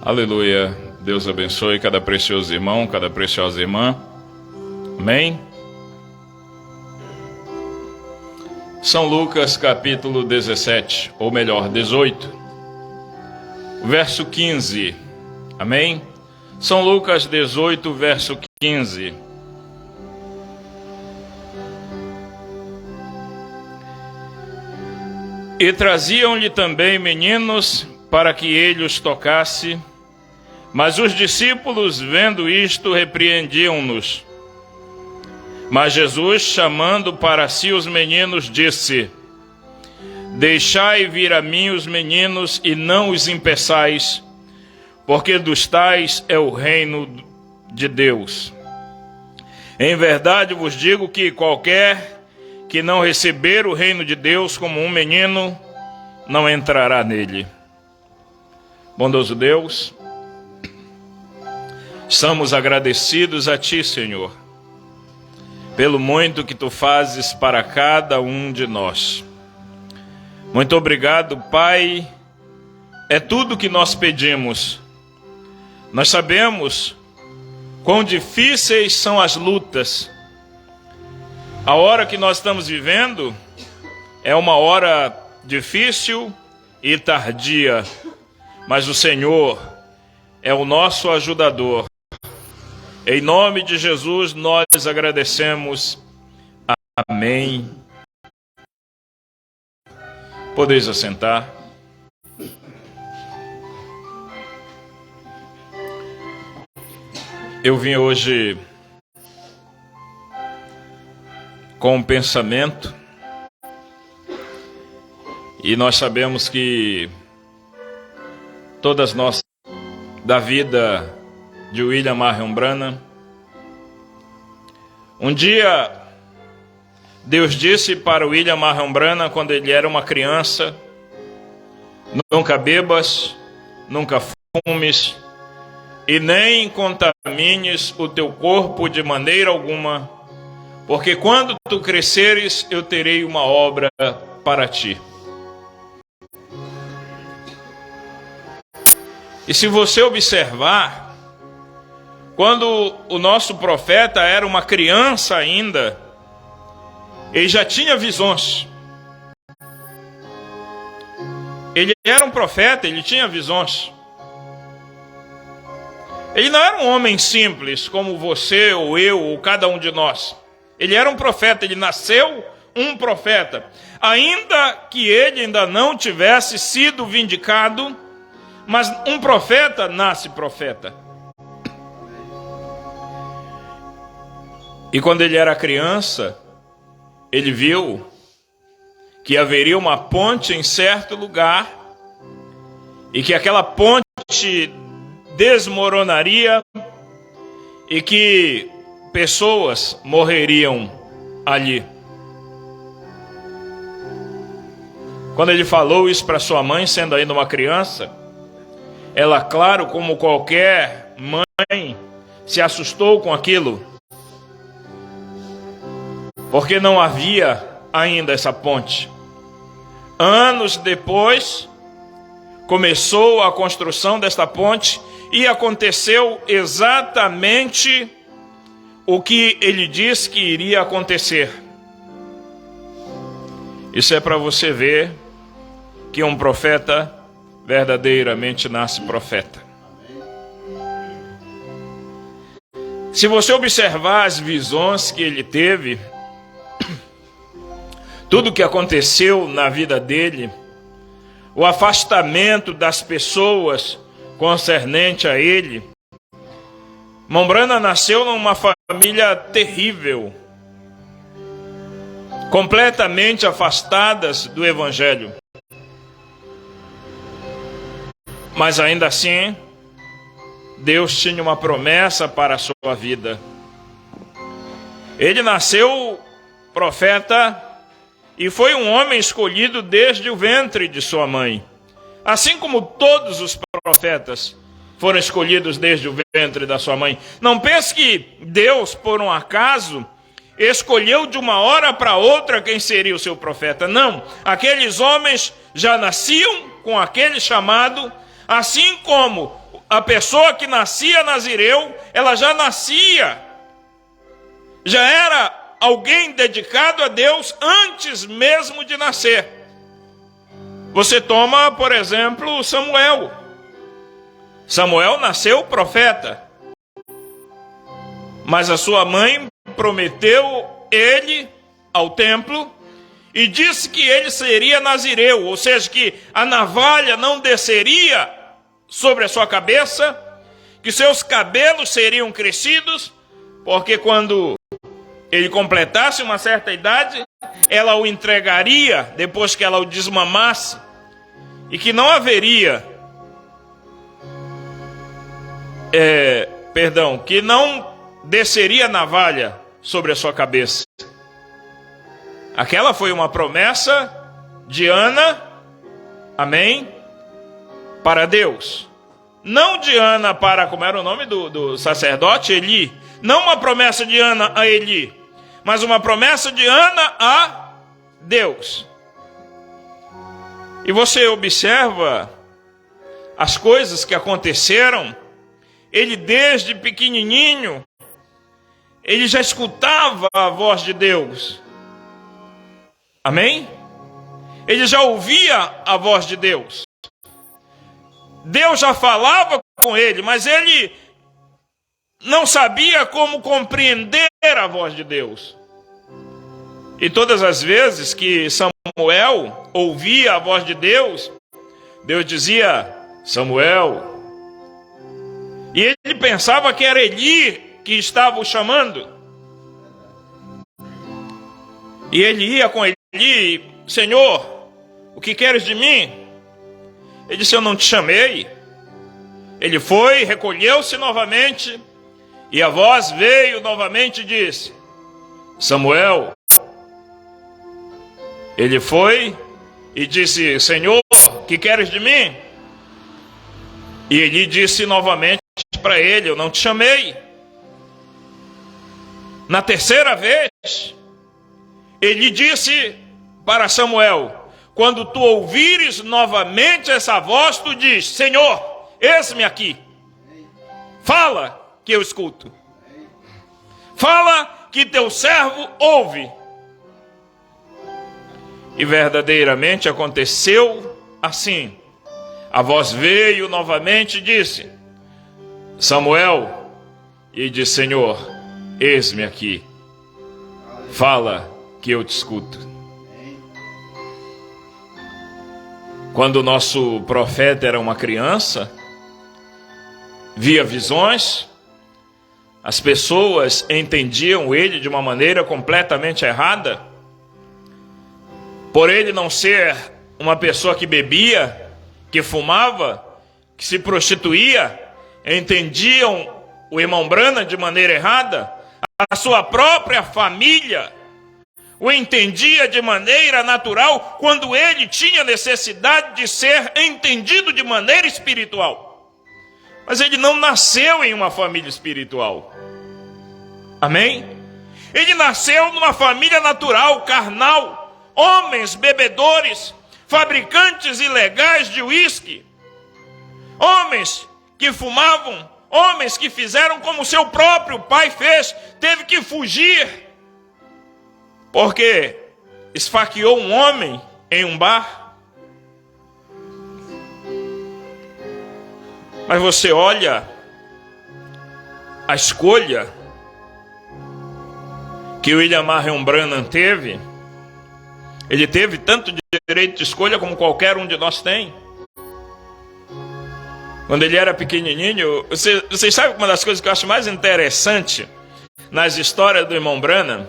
Aleluia. Deus abençoe cada precioso irmão, cada preciosa irmã. Amém? São Lucas capítulo 17, ou melhor, 18, verso 15. Amém? São Lucas 18, verso 15. E traziam-lhe também meninos para que ele os tocasse, mas os discípulos, vendo isto, repreendiam-nos. Mas Jesus, chamando para si os meninos, disse: Deixai vir a mim os meninos e não os impeçais, porque dos tais é o reino de Deus. Em verdade vos digo que qualquer que não receber o reino de Deus como um menino, não entrará nele. Bondoso Deus, estamos agradecidos a Ti, Senhor, pelo muito que Tu fazes para cada um de nós. Muito obrigado, Pai. É tudo que nós pedimos. Nós sabemos quão difíceis são as lutas. A hora que nós estamos vivendo é uma hora difícil e tardia, mas o Senhor é o nosso ajudador. Em nome de Jesus nós agradecemos. Amém. Podeis assentar. Eu vim hoje com um pensamento, e nós sabemos que todas nós, da vida de William Marion Branham, um dia Deus disse para William Marion Branham, quando ele era uma criança: nunca bebas, nunca fumes, e nem contamines o teu corpo de maneira alguma, porque quando tu cresceres, eu terei uma obra para ti. E se você observar, quando o nosso profeta era uma criança ainda, ele já tinha visões. Ele era um profeta, ele tinha visões. Ele não era um homem simples, como você ou eu ou cada um de nós. Ele era um profeta, ele nasceu um profeta. Ainda que ele ainda não tivesse sido vindicado, mas um profeta nasce profeta. E quando ele era criança, ele viu que haveria uma ponte em certo lugar e que aquela ponte desmoronaria e que pessoas morreriam ali. Quando ele falou isso para sua mãe, sendo ainda uma criança, ela, claro, como qualquer mãe, se assustou com aquilo, porque não havia ainda essa ponte. Anos depois, começou a construção desta ponte e aconteceu exatamente o que ele disse que iria acontecer. Isso é para você ver que um profeta verdadeiramente nasce profeta. Se você observar as visões que ele teve, tudo o que aconteceu na vida dele, o afastamento das pessoas concernente a ele, Mombrana nasceu numa família terrível, completamente afastadas do Evangelho. Mas ainda assim, Deus tinha uma promessa para a sua vida. Ele nasceu profeta e foi um homem escolhido desde o ventre de sua mãe. Assim como todos os profetas foram escolhidos desde o ventre da sua mãe. Não pense que Deus, por um acaso, escolheu de uma hora para outra quem seria o seu profeta. Não, aqueles homens já nasciam com aquele chamado, assim como a pessoa que nascia nazireu, ela já nascia, já era alguém dedicado a Deus antes mesmo de nascer. Você toma, por exemplo, Samuel. Samuel nasceu profeta, mas a sua mãe prometeu ele ao templo e disse que ele seria nazireu, ou seja, que a navalha não desceria sobre a sua cabeça, que seus cabelos seriam crescidos, porque quando ele completasse uma certa idade, ela o entregaria depois que ela o desmamasse, e que não haveria, que não desceria navalha sobre a sua cabeça. Aquela foi uma promessa de Ana, amém, para Deus. Não de Ana para, como era o nome do sacerdote? Eli. Não uma promessa de Ana a Eli, mas uma promessa de Ana a Deus. E você observa as coisas que aconteceram. Ele desde pequenininho, ele já escutava a voz de Deus. Amém? Ele já ouvia a voz de Deus. Deus já falava com ele, mas ele não sabia como compreender a voz de Deus. E todas as vezes que Samuel ouvia a voz de Deus, Deus dizia: Samuel. E ele pensava que era Eli que estava o chamando. E ele ia com Eli: Senhor, o que queres de mim? Ele disse: eu não te chamei. Ele foi, recolheu-se novamente, e a voz veio novamente e disse: Samuel. Ele foi e disse: Senhor, o que queres de mim? E ele disse novamente para ele: eu não te chamei. Na terceira vez, ele disse para Samuel: quando tu ouvires novamente essa voz, tu diz: Senhor, eis-me aqui. Fala que eu escuto. Fala que teu servo ouve. E verdadeiramente aconteceu assim. A voz veio novamente e disse: Samuel. E ele disse: Senhor, eis-me aqui. Fala que eu te escuto. Quando o nosso profeta era uma criança, via visões, as pessoas entendiam ele de uma maneira completamente errada. Por ele não ser uma pessoa que bebia, que fumava, que se prostituía, entendiam o irmão Branham de maneira errada. A sua própria família o entendia de maneira natural, quando ele tinha necessidade de ser entendido de maneira espiritual. Mas ele não nasceu em uma família espiritual. Amém? Ele nasceu numa família natural, carnal. Homens bebedores, fabricantes ilegais de uísque. Homens que fumavam, homens que fizeram como seu próprio pai fez. Teve que fugir, porque esfaqueou um homem em um bar. Mas você olha a escolha que William Marion Branham teve. Ele teve tanto direito de escolha como qualquer um de nós tem. Quando ele era pequenininho, vocês sabem uma das coisas que eu acho mais interessante nas histórias do irmão Branham?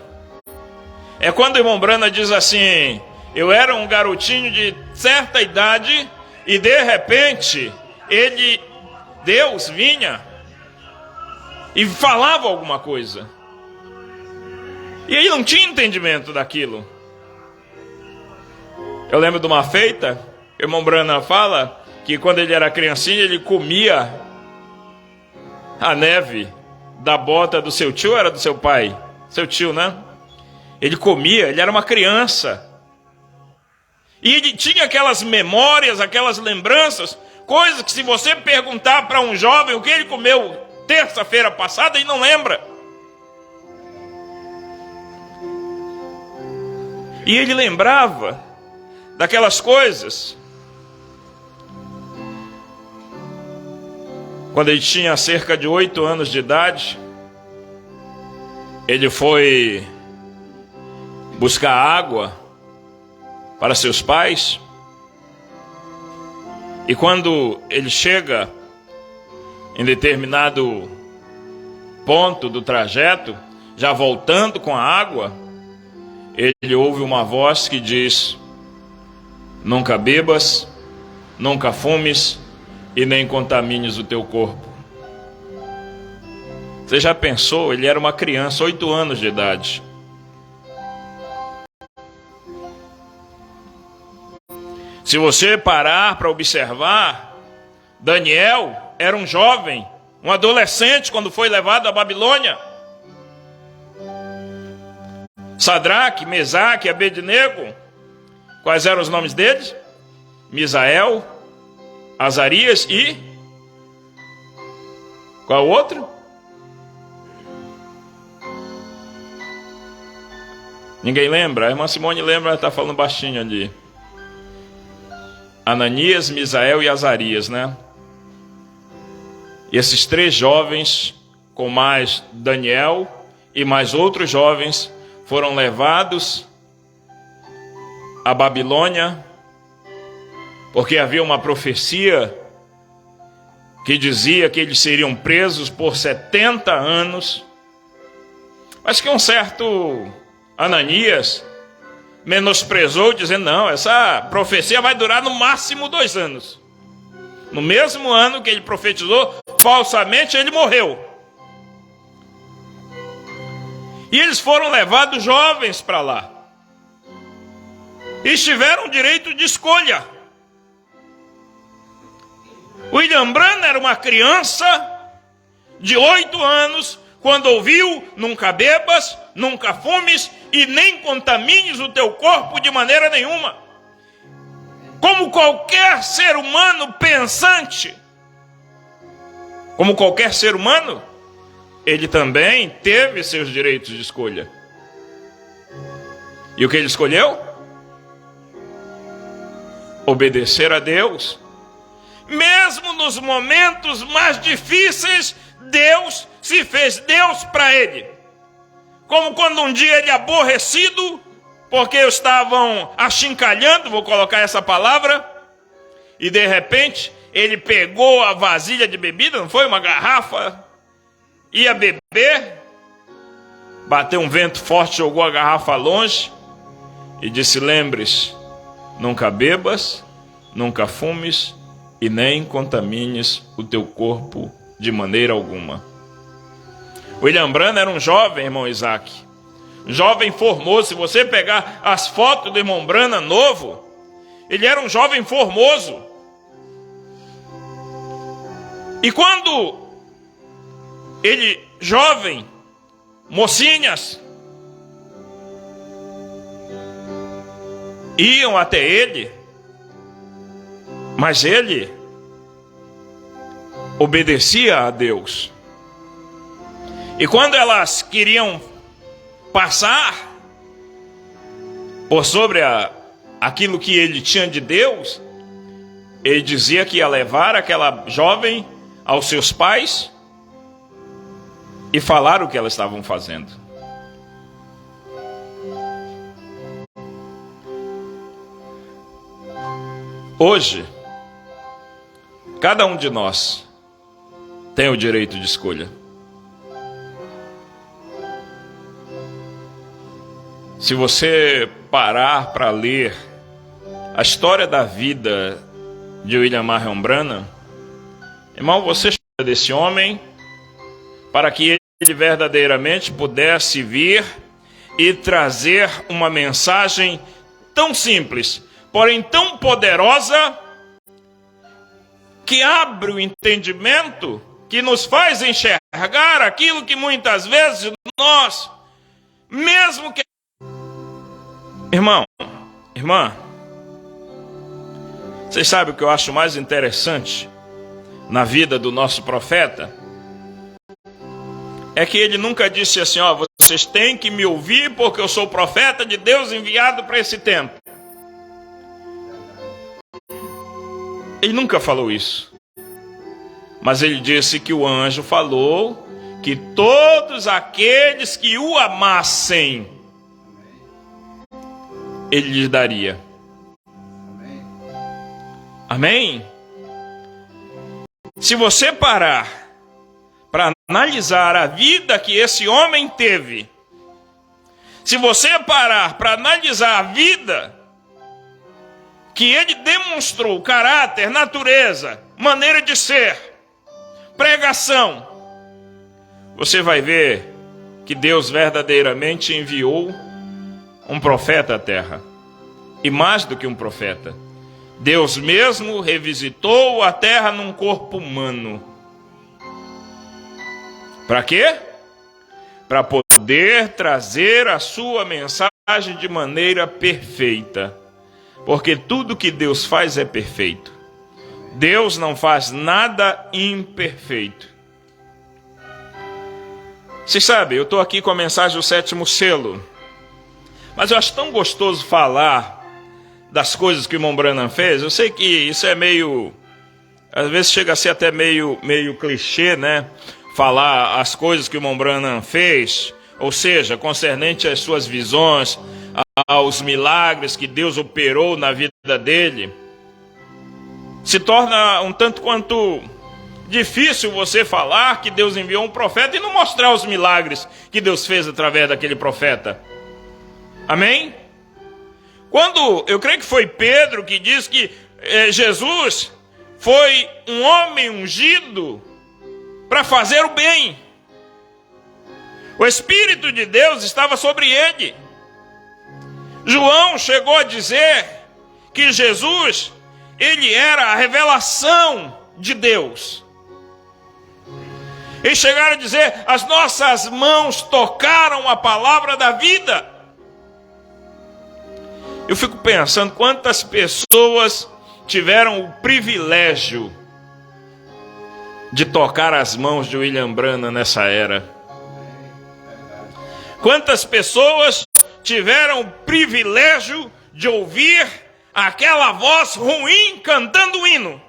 É quando o irmão Branham diz assim: eu era um garotinho de certa idade e de repente Deus vinha e falava alguma coisa. E ele não tinha entendimento daquilo. Eu lembro de uma feita, o irmão Branham fala que quando ele era criancinha, ele comia a neve da bota do seu tio, era do seu pai? Seu tio, né? Ele comia, ele era uma criança. E ele tinha aquelas memórias, aquelas lembranças, coisas que, se você perguntar para um jovem o que ele comeu terça-feira passada, ele não lembra. E ele lembrava daquelas coisas quando ele tinha cerca de 8 anos de idade. Ele foi buscar água para seus pais. E quando ele chega em determinado ponto do trajeto, já voltando com a água, ele ouve uma voz que diz: nunca bebas, nunca fumes e nem contamines o teu corpo. Você já pensou? Ele era uma criança, 8 anos de idade. Se você parar para observar, Daniel era um jovem, um adolescente quando foi levado à Babilônia. Sadraque, Mesaque e Abednego, quais eram os nomes deles? Misael, Azarias e... qual outro? Ninguém lembra? A irmã Simone lembra, ela está falando baixinho ali. Ananias, Misael e Azarias, né? E esses 3 jovens, com mais Daniel e mais outros jovens, foram levados à Babilônia, porque havia uma profecia que dizia que eles seriam presos por 70 anos, mas que um certo Ananias menosprezou, dizendo: não, essa profecia vai durar no máximo 2 anos. No mesmo ano que ele profetizou, falsamente ele morreu. E eles foram levados jovens para lá. E tiveram direito de escolha. William Branham era uma criança de 8 anos, quando ouviu: nunca bebas, nunca fumes e nem contamines o teu corpo de maneira nenhuma. Como qualquer ser humano pensante, como qualquer ser humano, ele também teve seus direitos de escolha. E o que ele escolheu? Obedecer a Deus. Mesmo nos momentos mais difíceis, Deus se fez Deus para ele. Como quando um dia ele, aborrecido, porque estavam achincalhando, vou colocar essa palavra, e de repente ele pegou a vasilha de bebida, não foi? Uma garrafa, ia beber, bateu um vento forte, jogou a garrafa longe e disse: lembre-se, nunca bebas, nunca fumes e nem contamines o teu corpo de maneira alguma. William Branham era um jovem, irmão Isaac, um jovem formoso. Se você pegar as fotos do irmão Branham novo, ele era um jovem formoso. E quando ele, jovem, mocinhas, iam até ele, mas ele obedecia a Deus. E quando elas queriam passar por sobre aquilo que ele tinha de Deus, ele dizia que ia levar aquela jovem aos seus pais e falar o que elas estavam fazendo. Hoje, cada um de nós tem o direito de escolha. Se você parar para ler a história da vida de William Marion Branham, irmão, você escolheu desse homem para que ele verdadeiramente pudesse vir e trazer uma mensagem tão simples, porém tão poderosa, que abre o entendimento, que nos faz enxergar aquilo que muitas vezes nós, mesmo que... Irmão, irmã, Vocês sabem o que eu acho mais interessante na vida do nosso profeta? É que ele nunca disse assim, ó, vocês têm que me ouvir porque eu sou o profeta de Deus enviado para esse tempo. Ele nunca falou isso. Mas ele disse que o anjo falou que todos aqueles que o amassem, ele lhes daria. Amém? Se você parar para analisar a vida que esse homem teve, se você parar para analisar a vida que ele demonstrou, caráter, natureza, maneira de ser, pregação, você vai ver que Deus verdadeiramente enviou um profeta à terra. E mais do que um profeta, Deus mesmo revisitou a terra num corpo humano. Para quê? Para poder trazer a sua mensagem de maneira perfeita. Porque tudo que Deus faz é perfeito. Deus não faz nada imperfeito. Vocês sabem, eu estou aqui com a mensagem do 7º selo. Mas eu acho tão gostoso falar das coisas que o irmão Branham fez. Eu sei que isso é meio... às vezes chega a ser até meio clichê, né? Falar as coisas que o irmão Branham fez. Ou seja, concernente às suas visões, aos milagres que Deus operou na vida dele. Se torna um tanto quanto difícil você falar que Deus enviou um profeta e não mostrar os milagres que Deus fez através daquele profeta. Amém? Quando, eu creio que foi Pedro que disse que Jesus foi um homem ungido para fazer o bem. O Espírito de Deus estava sobre ele. João chegou a dizer que Jesus, ele era a revelação de Deus. Eles chegaram a dizer, as nossas mãos tocaram a palavra da vida. Eu fico pensando quantas pessoas tiveram o privilégio de tocar as mãos de William Branham nessa era. Quantas pessoas tiveram o privilégio de ouvir aquela voz ruim cantando o hino.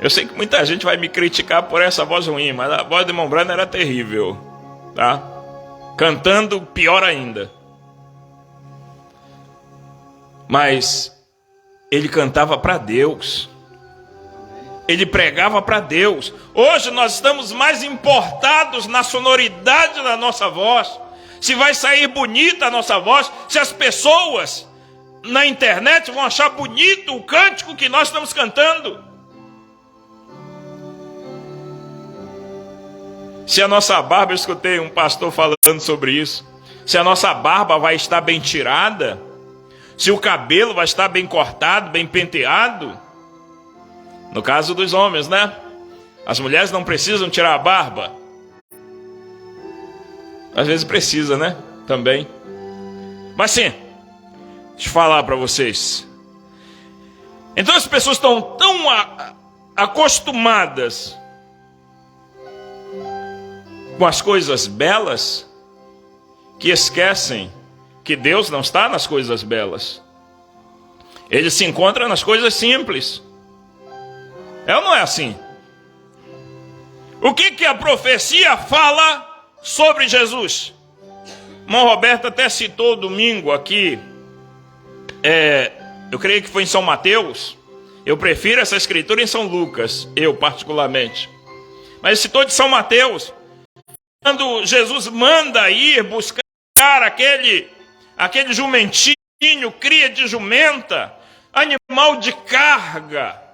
Eu sei que muita gente vai me criticar por essa voz ruim, mas a voz do irmão Branham era terrível, tá? Cantando pior ainda. Mas ele cantava para Deus. Ele pregava para Deus. Hoje nós estamos mais importados na sonoridade da nossa voz. Se vai sair bonita a nossa voz, se as pessoas na internet vão achar bonito o cântico que nós estamos cantando. Se a nossa barba, eu escutei um pastor falando sobre isso, se a nossa barba vai estar bem tirada, se o cabelo vai estar bem cortado, bem penteado, no caso dos homens, né? As mulheres não precisam tirar a barba. Às vezes precisa, né? Também. Mas sim, deixa eu falar para vocês. Então as pessoas estão tão acostumadas com as coisas belas que esquecem que Deus não está nas coisas belas. Ele se encontra nas coisas simples. É ou não é assim? O que a profecia fala sobre Jesus? Irmão Roberto até citou domingo aqui, eu creio que foi em São Mateus. Eu prefiro essa escritura em São Lucas, eu particularmente. Mas ele citou de São Mateus, quando Jesus manda ir buscar aquele jumentinho, cria de jumenta, animal de carga.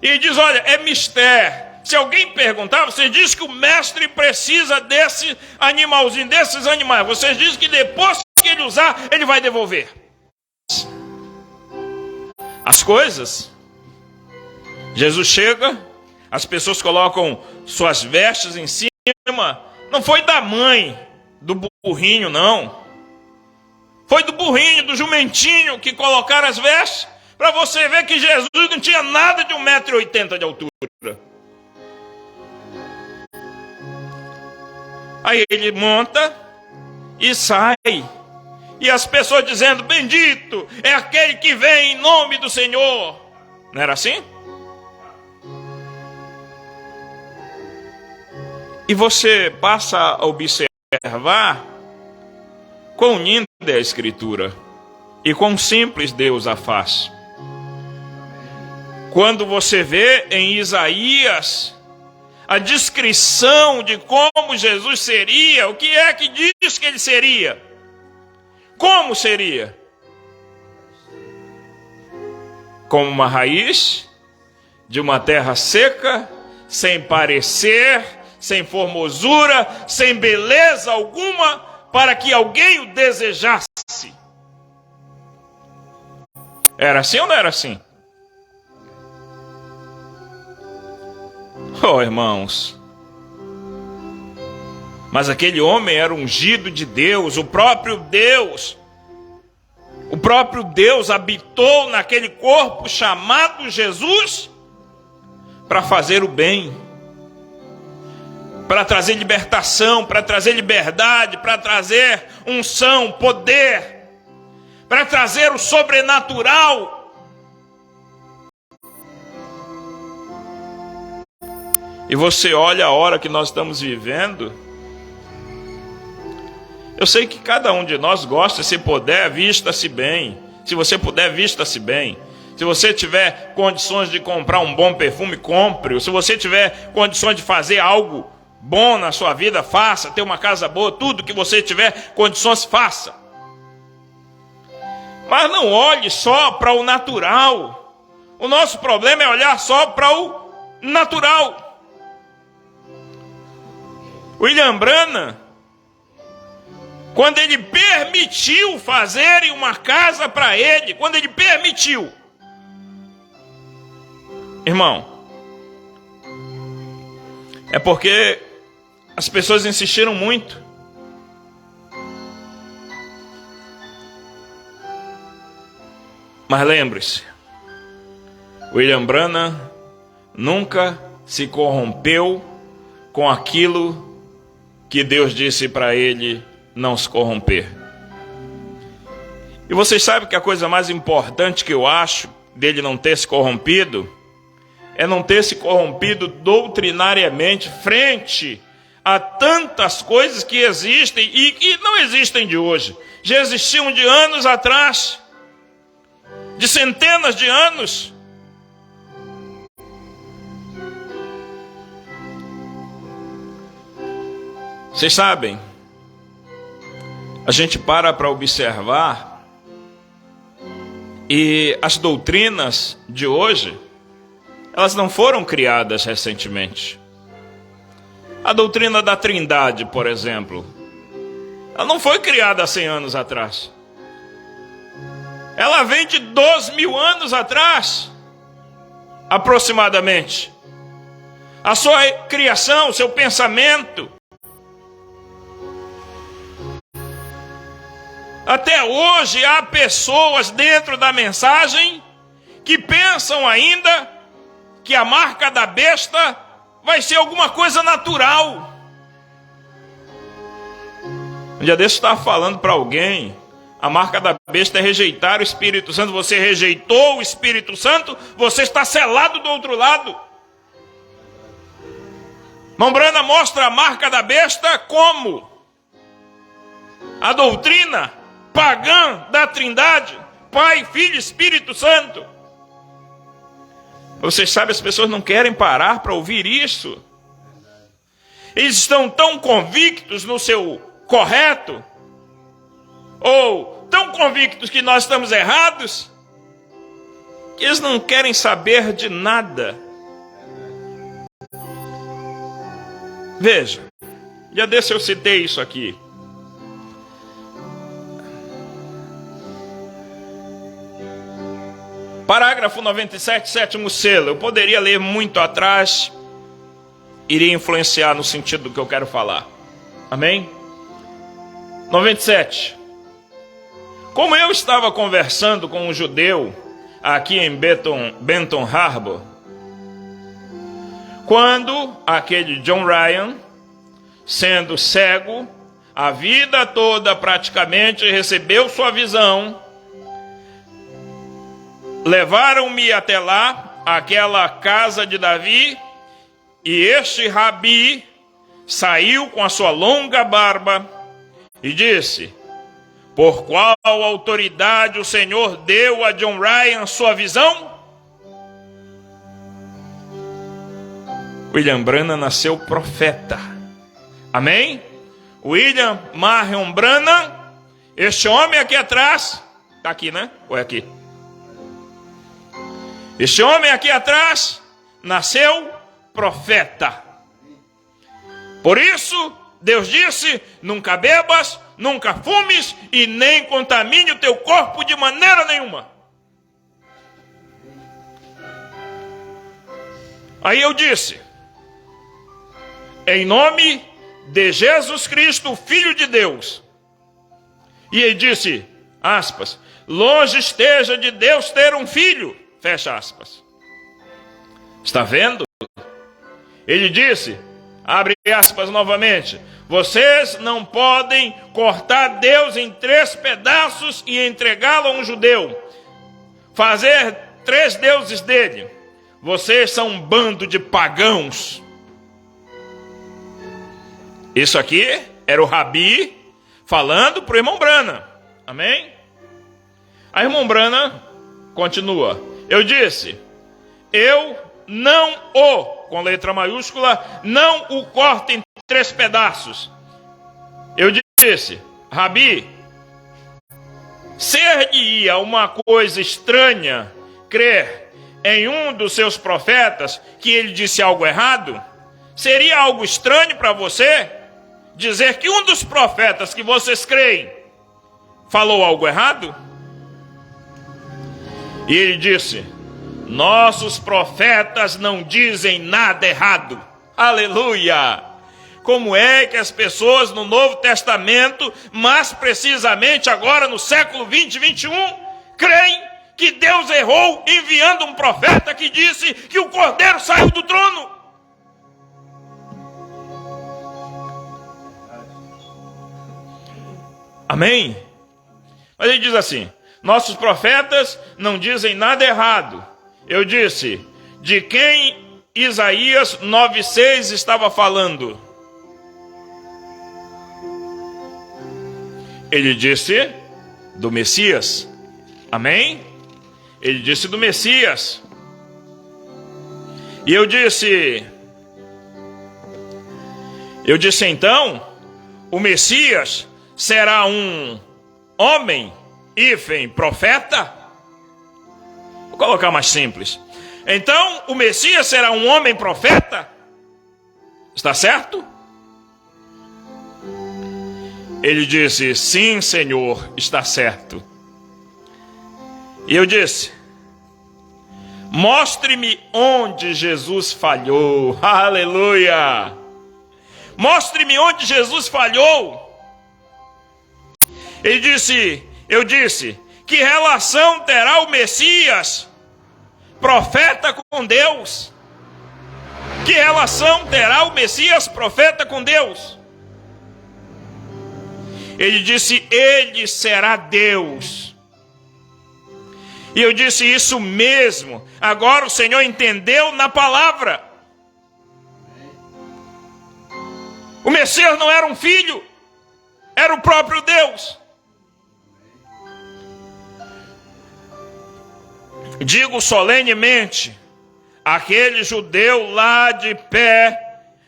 E diz, olha, é mistério. Se alguém perguntar, você diz que o mestre precisa desse animalzinho, desses animais. Vocês dizem que depois que ele usar, ele vai devolver. As coisas. Jesus chega, as pessoas colocam suas vestes em cima. Não foi da mãe, do burrinho, não. Foi do burrinho, do jumentinho que colocaram as vestes, para você ver que Jesus não tinha nada de 1,80 m de altura. Aí ele monta e sai. E as pessoas dizendo: bendito é aquele que vem em nome do Senhor. Não era assim? E você passa a observar quão linda é a Escritura e quão simples Deus a faz. Quando você vê em Isaías a descrição de como Jesus seria, o que é que diz que ele seria? Como seria? Como uma raiz de uma terra seca, sem parecer, sem formosura, sem beleza alguma, para que alguém o desejasse. Era assim ou não era assim? Oh, irmãos, mas aquele homem era ungido de Deus, o próprio Deus. O próprio Deus habitou naquele corpo chamado Jesus para fazer o bem, para trazer libertação, para trazer liberdade, para trazer unção, poder, para trazer o sobrenatural. E você olha a hora que nós estamos vivendo. Eu sei que cada um de nós gosta, se puder, vista-se bem. Se você puder, vista-se bem. Se você tiver condições de comprar um bom perfume, compre-o. Se você tiver condições de fazer algo bom na sua vida, faça. Ter uma casa boa, tudo que você tiver condições, faça. Mas não olhe só para o natural. O nosso problema é olhar só para o natural. William Branham, quando ele permitiu fazerem uma casa para ele, quando ele permitiu, irmão, é porque as pessoas insistiram muito. Mas lembre-se, William Branham nunca se corrompeu com aquilo que Deus disse para ele não se corromper. E vocês sabem que a coisa mais importante que eu acho dele não ter se corrompido é não ter se corrompido doutrinariamente frente a tantas coisas que existem e que não existem de hoje. Já existiam de anos atrás, de centenas de anos. Vocês sabem, a gente para observar e as doutrinas de hoje, elas não foram criadas recentemente. A doutrina da Trindade, por exemplo, ela não foi criada há 100 anos atrás. Ela vem de 2.000 anos atrás, aproximadamente. A sua criação, o seu pensamento, até hoje há pessoas dentro da mensagem que pensam ainda que a marca da besta vai ser alguma coisa natural. Um dia desse eu estava falando para alguém, a marca da besta é rejeitar o Espírito Santo. Você rejeitou o Espírito Santo, você está selado do outro lado. Irmão Branham mostra a marca da besta como a doutrina pagã da Trindade, Pai, Filho e Espírito Santo. Vocês sabem, as pessoas não querem parar para ouvir isso. Eles estão tão convictos no seu correto, ou tão convictos que nós estamos errados, que eles não querem saber de nada. Veja, já desse eu citei isso aqui. Parágrafo 97, sétimo selo. Eu poderia ler muito atrás, iria influenciar no sentido do que eu quero falar. Amém? 97. Como eu estava conversando com um judeu aqui em Benton Harbor, quando aquele John Ryan, sendo cego, a vida toda praticamente recebeu sua visão, levaram-me até lá, aquela casa de Davi, e este rabi saiu com a sua longa barba e disse: por qual autoridade o Senhor deu a John Ryan sua visão? William Branham nasceu profeta. Amém? William Marion Branham, este homem aqui atrás, está aqui, né? Ou é aqui? Este homem aqui atrás nasceu profeta. Por isso, Deus disse: nunca bebas, nunca fumes e nem contamine o teu corpo de maneira nenhuma. Aí eu disse: em nome de Jesus Cristo, Filho de Deus. E ele disse, aspas, longe esteja de Deus ter um filho, fecha aspas. Está vendo? Ele disse, abre aspas novamente, vocês não podem cortar Deus em 3 pedaços e entregá-lo a um judeu, fazer 3 deuses dele. Vocês são um bando de pagãos. Isso aqui era o rabi falando para o irmão Branham. Amém? A irmã Branham continua. Eu disse, eu não o, com letra maiúscula, não o corto em 3 pedaços. Eu disse, rabi, ser-lhe-ia uma coisa estranha crer em um dos seus profetas que ele disse algo errado? Seria algo estranho para você dizer que um dos profetas que vocês creem falou algo errado? E ele disse, nossos profetas não dizem nada errado. Aleluia! Como é que as pessoas no Novo Testamento, mas precisamente agora no século 20 e 21, creem que Deus errou enviando um profeta que disse que o cordeiro saiu do trono? Amém? Mas ele diz assim, nossos profetas não dizem nada errado. Eu disse, de quem Isaías 9,6 estava falando? Ele disse do Messias. Amém? Ele disse do Messias. E eu disse então, o Messias será um homem, profeta? Vou colocar mais simples. Então, o Messias será um homem profeta? Está certo? Ele disse, sim, Senhor, está certo. E eu disse, mostre-me onde Jesus falhou. Aleluia! Mostre-me onde Jesus falhou. Ele disse, eu disse, que relação terá o Messias, profeta, com Deus? Que relação terá o Messias, profeta, com Deus? Ele disse, ele será Deus. E eu disse, isso mesmo. Agora o Senhor entendeu na palavra. O Messias não era um filho, era o próprio Deus. Digo solenemente, aquele judeu lá de pé,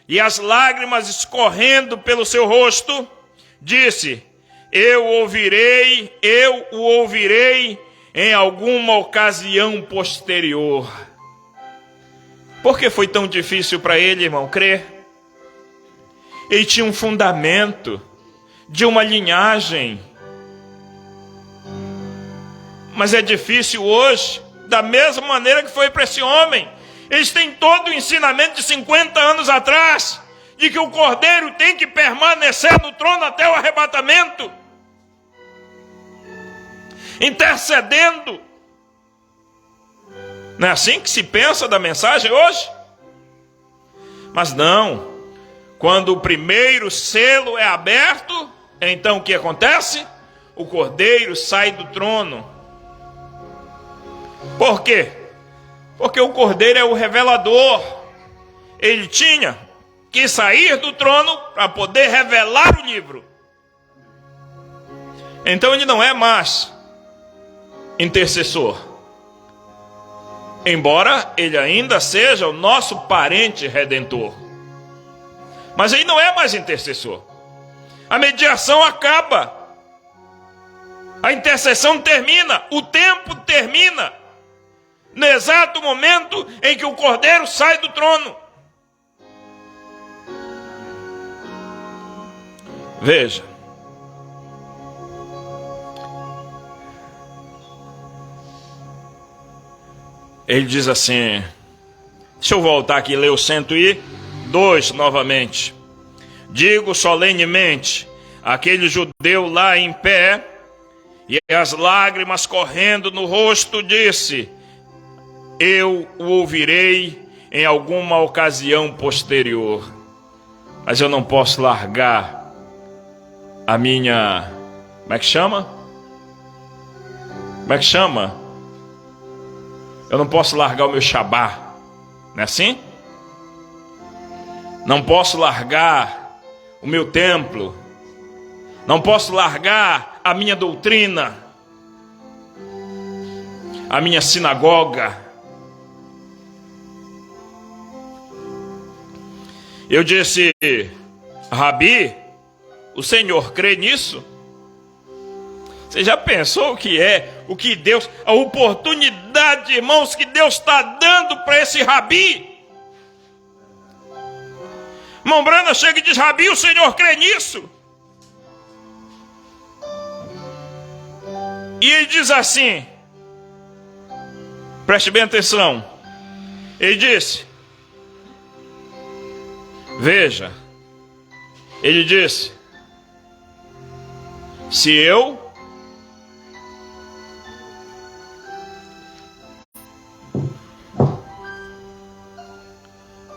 e as lágrimas escorrendo pelo seu rosto, disse, eu o ouvirei em alguma ocasião posterior. Por que foi tão difícil para ele, irmão, crer? Ele tinha um fundamento de uma linhagem. Mas é difícil hoje, da mesma maneira que foi para esse homem. Eles têm todo o ensinamento de 50 anos atrás, de que o cordeiro tem que permanecer no trono até o arrebatamento. intercedendo. Não é assim que se pensa da mensagem hoje? Mas não. Quando o primeiro selo é aberto, então o que acontece? O Cordeiro sai do trono. Por quê? Porque o Cordeiro é o revelador. Ele tinha que sair do trono para poder revelar o livro. Então ele não é mais intercessor. Embora ele ainda seja o nosso parente redentor. Mas ele não é mais intercessor. A mediação acaba. A intercessão termina. O tempo termina. No exato momento em que o Cordeiro sai do trono. Veja. Ele diz assim, deixa eu voltar aqui e ler o 102 novamente. Digo solenemente, aquele judeu lá em pé, e as lágrimas correndo no rosto, disse, eu o ouvirei em alguma ocasião posterior, mas eu não posso largar a minha, como é que chama? Como é que chama? Eu não posso largar o meu Shabá, não é assim? Não posso largar o meu templo, não posso largar a minha doutrina, a minha sinagoga. Eu disse, Rabi, o senhor crê nisso? Você já pensou o que é, o que Deus, a oportunidade, irmãos, que Deus está dando para esse Rabi? Irmão Brana chega e diz, Rabi, o senhor crê nisso? E ele diz assim, preste bem atenção, ele disse, veja, ele disse, se eu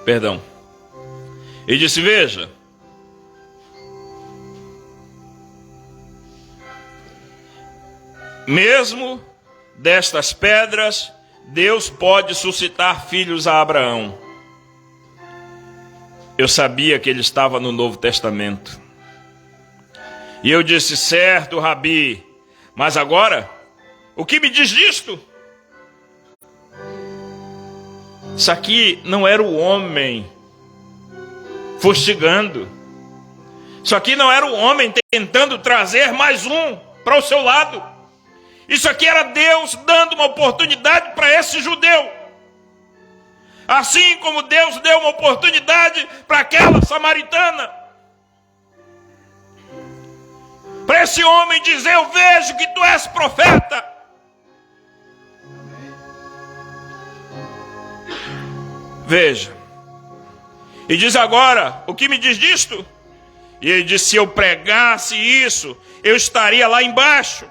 Perdão. Ele disse, veja, mesmo destas pedras, Deus pode suscitar filhos a Abraão. Eu sabia que ele estava no Novo Testamento. E eu disse, certo, Rabi, mas agora, o que me diz disto? Isso aqui não era o homem fustigando. Isso aqui não era o homem tentando trazer mais um para o seu lado. Isso aqui era Deus dando uma oportunidade para esse judeu. Assim como Deus deu uma oportunidade para aquela samaritana. Para esse homem dizer, eu vejo que tu és profeta. Veja, e diz agora, o que me diz disto? E ele disse, se eu pregasse isso, eu estaria lá embaixo.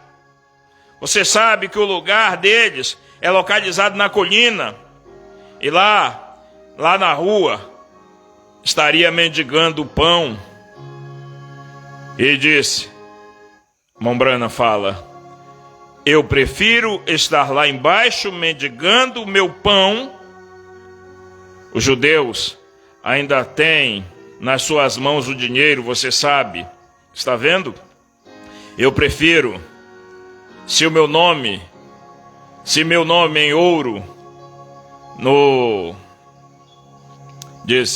Você sabe que o lugar deles é localizado na colina. E lá na rua, estaria mendigando o pão. E ele disse, Mombrana fala, eu prefiro estar lá embaixo mendigando o meu pão. Os judeus ainda têm nas suas mãos o dinheiro, você sabe. Está vendo? Eu prefiro, se meu nome em ouro,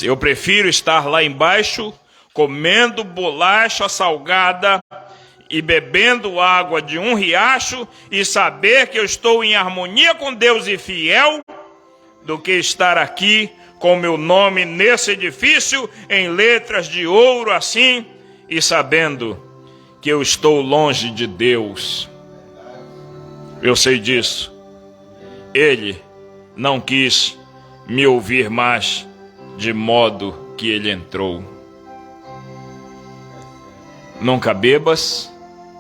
eu prefiro estar lá embaixo, comendo bolacha salgada e bebendo água de um riacho e saber que eu estou em harmonia com Deus e fiel, do que estar aqui com meu nome nesse edifício em letras de ouro assim e sabendo que eu estou longe de Deus. Eu sei disso. Ele não quis me ouvir mais, de modo que ele entrou. Nunca bebas,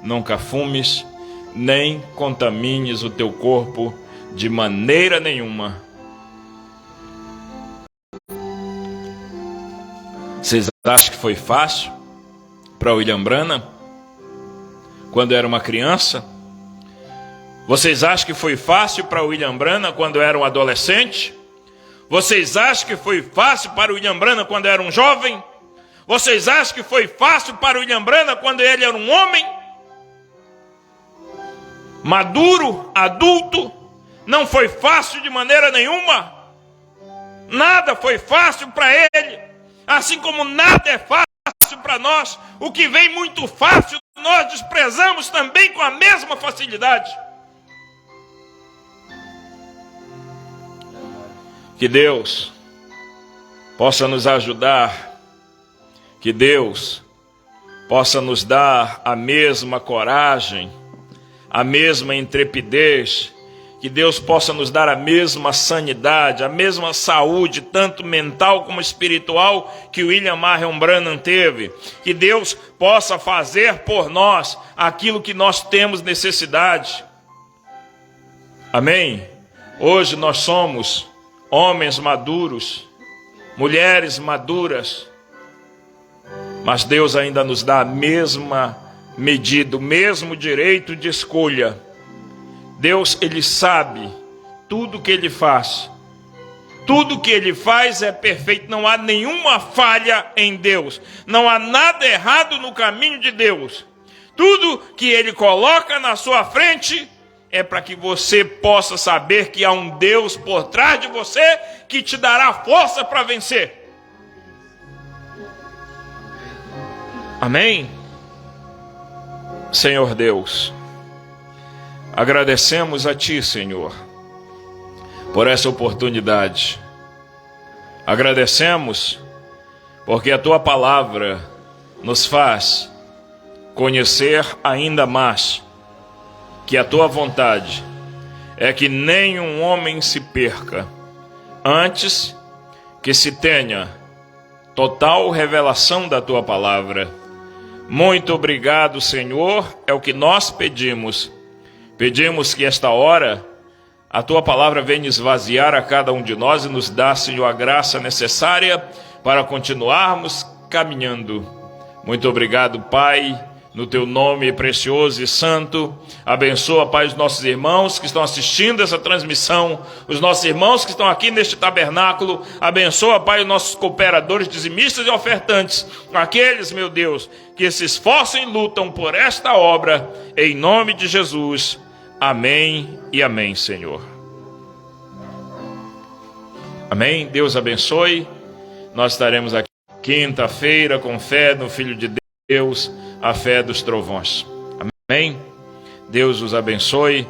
nunca fumes, nem contamines o teu corpo de maneira nenhuma. Vocês acham que foi fácil para William Branham quando era uma criança? Vocês acham que foi fácil para William Branham quando era um adolescente? Vocês acham que foi fácil para William Branham quando era um jovem? Vocês acham que foi fácil para William Branham quando ele era um homem maduro, adulto? Não foi fácil de maneira nenhuma. Nada foi fácil para ele. Assim como nada é fácil para nós, o que vem muito fácil, nós desprezamos também com a mesma facilidade. Que Deus possa nos ajudar, que Deus possa nos dar a mesma coragem, a mesma intrepidez, que Deus possa nos dar a mesma sanidade, a mesma saúde, tanto mental como espiritual, que William Marion Branham teve. Que Deus possa fazer por nós aquilo que nós temos necessidade. Amém? Hoje nós somos homens maduros, mulheres maduras, mas Deus ainda nos dá a mesma medida, o mesmo direito de escolha. Deus, Ele sabe tudo que Ele faz. Tudo que Ele faz é perfeito, não há nenhuma falha em Deus. Não há nada errado no caminho de Deus. Tudo que Ele coloca na sua frente é para que você possa saber que há um Deus por trás de você que te dará força para vencer. Amém? Senhor Deus, agradecemos a Ti, Senhor, por essa oportunidade. Agradecemos porque a Tua palavra nos faz conhecer ainda mais que a Tua vontade é que nenhum homem se perca, antes que se tenha total revelação da Tua palavra. Muito obrigado, Senhor, é o que nós pedimos. Pedimos que esta hora a Tua palavra venha esvaziar a cada um de nós e nos dá, Senhor, a graça necessária para continuarmos caminhando. Muito obrigado, Pai, no Teu nome precioso e santo. Abençoa, Pai, os nossos irmãos que estão assistindo essa transmissão, os nossos irmãos que estão aqui neste tabernáculo. Abençoa, Pai, os nossos cooperadores, dizimistas e ofertantes, aqueles, meu Deus, que se esforçam e lutam por esta obra, em nome de Jesus. Amém e amém, Senhor. Amém. Deus abençoe. Nós estaremos aqui quinta-feira com fé no Filho de Deus, a fé dos trovões. Amém. Deus os abençoe.